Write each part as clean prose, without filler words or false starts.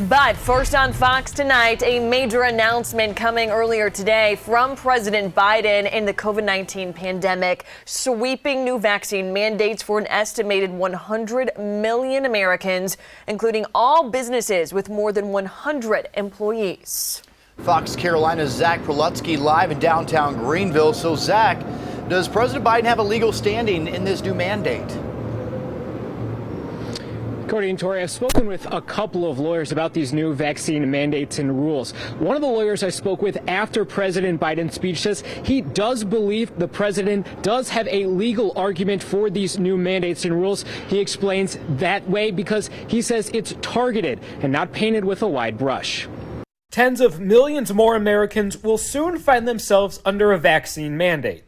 But first on Fox tonight, a major announcement coming earlier today from President Biden in the COVID-19 pandemic, sweeping new vaccine mandates for an estimated 100 million Americans, including all businesses with more than 100 employees. Fox Carolina's Zach Prelutsky live in downtown Greenville. So, Zach, does President Biden have a legal standing in this new mandate? Cody and Tori, I've spoken with a couple of lawyers about these new vaccine mandates and rules. One of the lawyers I spoke with after President Biden's speech says he does believe the president does have a legal argument for these new mandates and rules. He explains that way because he says it's targeted and not painted with a wide brush. Tens of millions more Americans will soon find themselves under a vaccine mandate.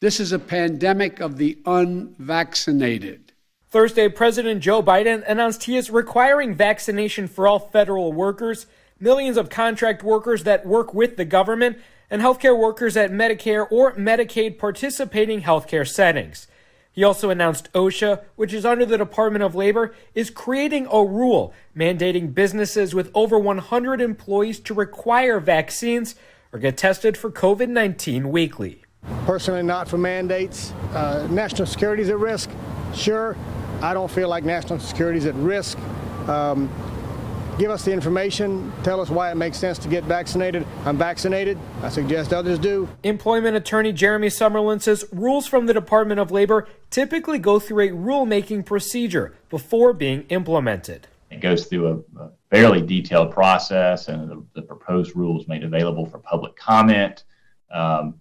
This is a pandemic of the unvaccinated. Thursday, President Joe Biden announced he is requiring vaccination for all federal workers, millions of contract workers that work with the government, and healthcare workers at Medicare or Medicaid participating healthcare settings. He also announced OSHA, which is under the Department of Labor, is creating a rule mandating businesses with over 100 employees to require vaccines or get tested for COVID-19 weekly. Personally, not for mandates. National security is at risk. Sure, I don't feel like national security is at risk. Give us the information. Tell us why it makes sense to get vaccinated. I'm vaccinated. I suggest others do. Employment attorney Jeremy Summerlin says rules from the Department of Labor typically go through a rulemaking procedure before being implemented. It goes through a fairly detailed process, and the proposed rule is made available for public comment, and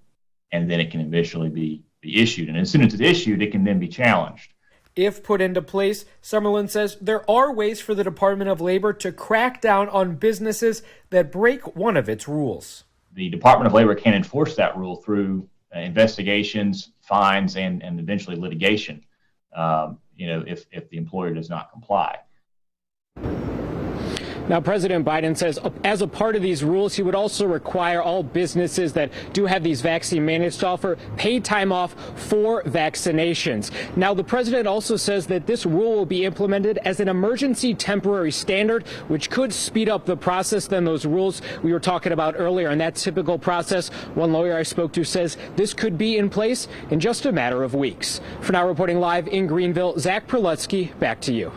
then it can eventually be issued. And as soon as it's issued, it can then be challenged. If put into place, Summerlin says there are ways for the Department of Labor to crack down on businesses that break one of its rules. The Department of Labor can enforce that rule through investigations, fines, and eventually litigation, if the employer does not comply. Now, President Biden says as a part of these rules, he would also require all businesses that do have these vaccine mandates to offer paid time off for vaccinations. Now, the president also says that this rule will be implemented as an emergency temporary standard, which could speed up the process than those rules we were talking about earlier. And that typical process, one lawyer I spoke to says this could be in place in just a matter of weeks. For now, reporting live in Greenville, Zach Prelutsky, back to you.